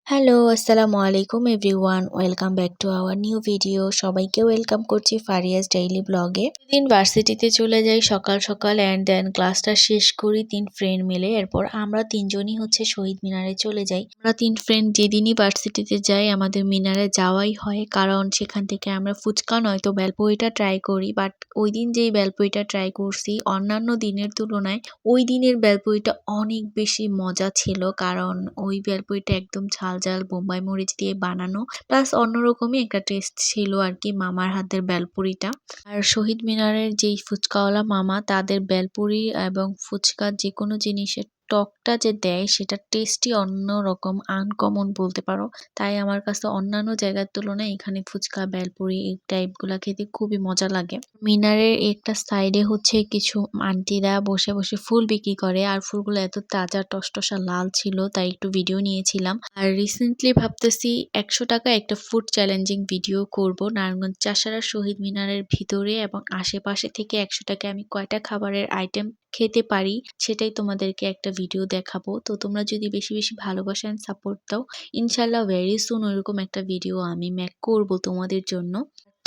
Hello, আসসালামু আলাইকুম everyone. Welcome back to our new video. সবাইকে ওয়েলকাম করছি ফারিয়াস ডেইলি ব্লগে। প্রতিদিন ভার্সিটিতে চলে যাই সকাল সকাল অ্যান্ড দেন ক্লাসটা শেষ করি ৩ ফ্রেন্ড মিলে। এরপর আমরা ৩ জনই হচ্ছে শহীদ মিনারে চলে যাই। আমরা ৩ ফ্রেন্ড যেদিনই ভার্সিটিতে যাই আমাদের মিনারে যাওয়াই হয়, কারণ সেখান থেকে আমরা ফুচকা নয়তো বেলপুরিটা ট্রাই করি। বাট ওইদিন যেই বেলপুরিটা ট্রাই করছি অন্যান্য দিনের তুলনায় ওই দিনের বেলপুরিটা অনেক বেশি মজা ছিল, কারণ ওই বেলপুরিটা একদম ঝাল ঝাল বোম্বাই মরিচ দিয়ে বানানো, প্লাস অন্যরকমই একটা টেস্ট ছিল আর কি মামার হাতের বেলপুরিটা। আর শহীদ মিনারের যেই ফুচকাওয়ালা মামা, তাদের বেলপুরি এবং ফুচকা যে কোনো জিনিসের টকটা যে দেয় সেটা টেস্টই অন্যরকম, আনকমন বলতে পারো। তাই আমার কাছে অন্যান্য জায়গার তুলনায় এখানে ফুচকা বেলপুরি এই টাইপগুলা খেতে খুবই মজা লাগে। মিনারের একটা সাইডে হচ্ছে কিছু আন্টিরা বসে বসে ফুল বিক্রি করে, আর ফুলগুলো এত তাজা টসটসা লাল ছিল, তাই একটু ভিডিও নিয়েছিলাম। আর রিসেন্টলি ভাবতেছি ১০০ টাকা একটা ফুড চ্যালেঞ্জিং ভিডিও করব নারায়ণগঞ্জ চাষারা শহীদ মিনারের ভিতরে এবং আশেপাশে থেকে ১০০ টাকায় আমি কয়টা খাবারের আইটেম খেতে পারি সেটাই তোমাদেরকে একটা ভিডিও দেখাবো। তো তোমরা যদি বেশি বেশি ভালোবাসা এন্ড সাপোর্ট দাও, ইনশাল্লাহ ভেরি সুন ওইরকম একটা ভিডিও আমি মেক করব তোমাদের জন্য।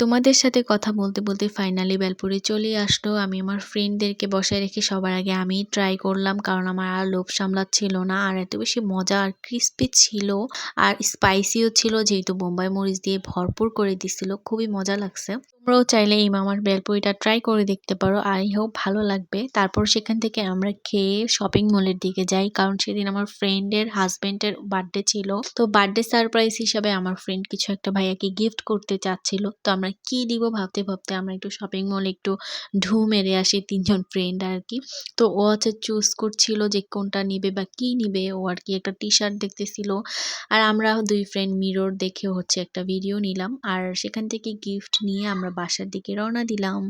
তোমাদের সাথে কথা বলতে বলতে ফাইনালি বেলপুরি চলে আসলো। আমি আমার ফ্রেন্ডদেরকে বসায় রেখে সবার আগে আমিই ট্রাই করলাম, কারণ আমার আর লোভ সামলাচ্ছিল না। আর এত বেশি মজা আর ক্রিস্পি ছিল আর স্পাইসিও ছিল, যেহেতু বোম্বাই মরিচ দিয়ে ভরপুর করে দিছিল, খুবই মজা লাগছে। তোমরাও চাইলে এই মামার বেলপুরিটা ট্রাই করে দেখতে পারো, আই হোপ ভালো লাগবে। তারপর সেখান থেকে আমরা খেয়ে শপিং মলের দিকে যাই, কারণ সেদিন আমার ফ্রেন্ডের হাজবেন্ডের বার্থডে ছিল। তো বার্থডে সারপ্রাইজ হিসাবে আমার ফ্রেন্ড কিছু একটা ভাইয়াকে গিফট করতে চাচ্ছিল। তো আমরা কি দিব ভাবতে ভাবতে আমরা একটু শপিং মলে একটু ঢু মেরে আসি ৩ জন ফ্রেন্ড আর কি। তো ও হচ্ছে চুজ করছিল যে কোনটা নিবে বা কি নিবে। ও আর কি একটা টি-শার্ট দেখতেছিল, আর আমরা ২ ফ্রেন্ড মিরর দেখে হচ্ছে একটা ভিডিও নিলাম। আর সেখান থেকে গিফট নিয়ে আমরা বাসার দিকে রওনা দিলাম।